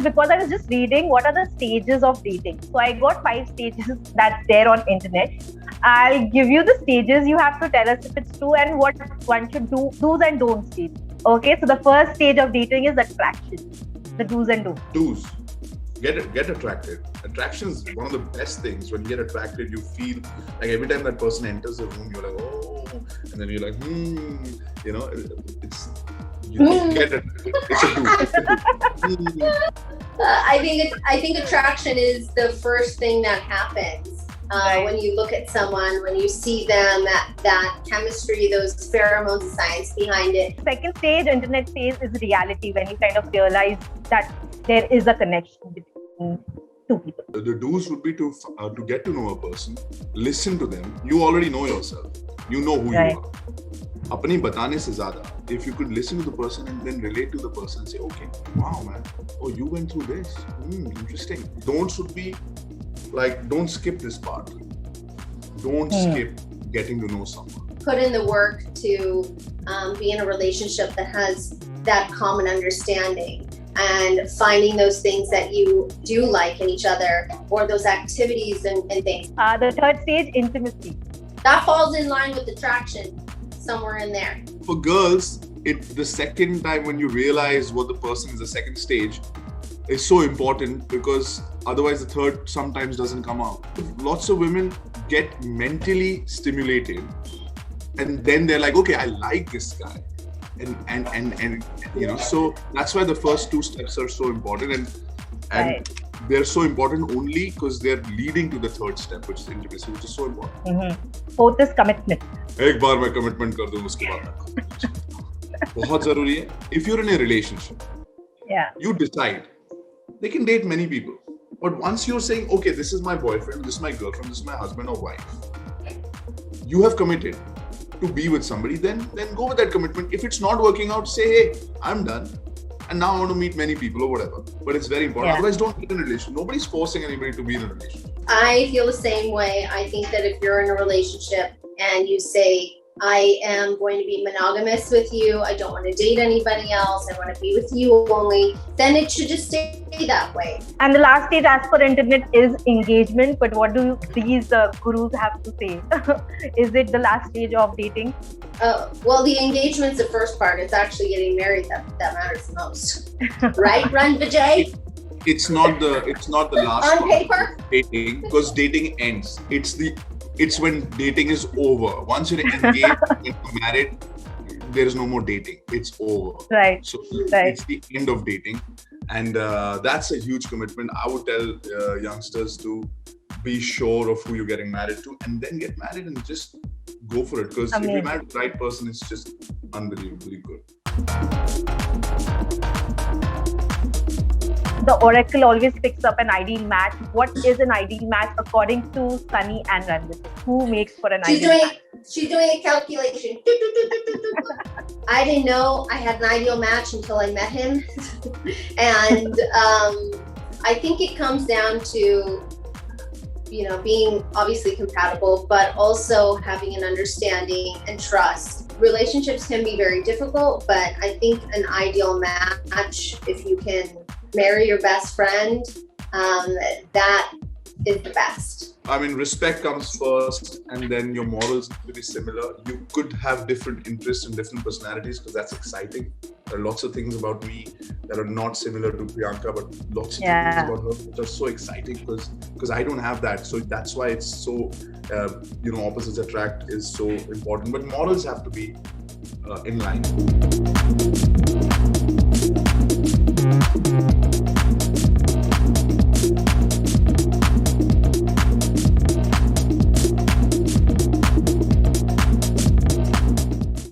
is because I was just reading what are the stages of dating. So I got 5 stages that's there on internet. I'll give you the stages. You have to tell us if it's true and what one should do, do's and don'ts stage. Okay, so the first stage of dating is attraction. The do's and don'ts. Do's. Get attracted. Attraction is one of the best things. When you get attracted, you feel like every time that person enters the room, you're like, oh, and then you're like, you know, you get it. It's a do. I think attraction is the first thing that happens when you look at someone, when you see them, that chemistry, those pheromones, the science behind it. Second stage, internet stage, is reality, when you kind of realize that there is a connection between two people. The do's would be to get to know a person, listen to them. You already know yourself. You know who you are. अपनी बताने से ज़्यादा, if you could listen to the person and then relate to the person, say, okay, wow, man, oh, you went through this, interesting. Don'ts would be like, don't skip this part. Don't skip getting to know someone. Put in the work to be in a relationship that has that common understanding and finding those things that you do like in each other, or those activities and things. The third stage, intimacy. That falls in line with attraction, somewhere in there. For girls, the second time when you realize what the person is, the second stage, is so important, because otherwise the third sometimes doesn't come out. Lots of women get mentally stimulated and then they're like, okay, I like this guy. And you know, so that's why the first 2 steps are so important, and they're so important only because they're leading to the third step, which is intimacy, which is so important. Fourth is commitment. एक बार मैं commitment कर दूँ, उसके बाद बहुत जरूरी है. If you're in a relationship, you decide. They can date many people, but once you're saying, okay, this is my boyfriend, this is my girlfriend, this is my husband or wife, you have committed to be with somebody, then go with that commitment. If it's not working out, say, hey, I'm done, and now I want to meet many people or whatever. But it's very important. Otherwise, don't get in a relationship. Nobody's forcing anybody to be in a relationship. I feel the same way. I think that if you're in a relationship and you say, I am going to be monogamous with you, I don't want to date anybody else, I want to be with you only, then it should just stay that way. And the last stage, as per internet, is engagement. But what do these gurus have to say? Is it the last stage of dating? Well, the engagement's the first part. It's actually getting married that matters the most. Right, Rannvijay? It's not the last on part paper? Dating, because dating ends. It's when dating is over. Once you're engaged and you're married, there is no more dating. It's over. Right. So it's the end of dating. And that's a huge commitment. I would tell youngsters to be sure of who you're getting married to, and then get married and just go for it. Because if you're married to the right person, it's just unbelievably good. The Oracle always picks up an ideal match. What is an ideal match according to Sunny and Rannvijay? Who makes for an ideal match? She's doing a calculation. I didn't know I had an ideal match until I met him. And I think it comes down to, you know, being obviously compatible, but also having an understanding and trust. Relationships can be very difficult, but I think an ideal match, if you can marry your best friend, that is the best. I mean, respect comes first, and then your morals need to be similar. You could have different interests and different personalities, because that's exciting. There are lots of things about me that are not similar to Priyanka, but lots of things about her which are so exciting, because I don't have that. So that's why it's so, opposites attract is so important. But morals have to be in line.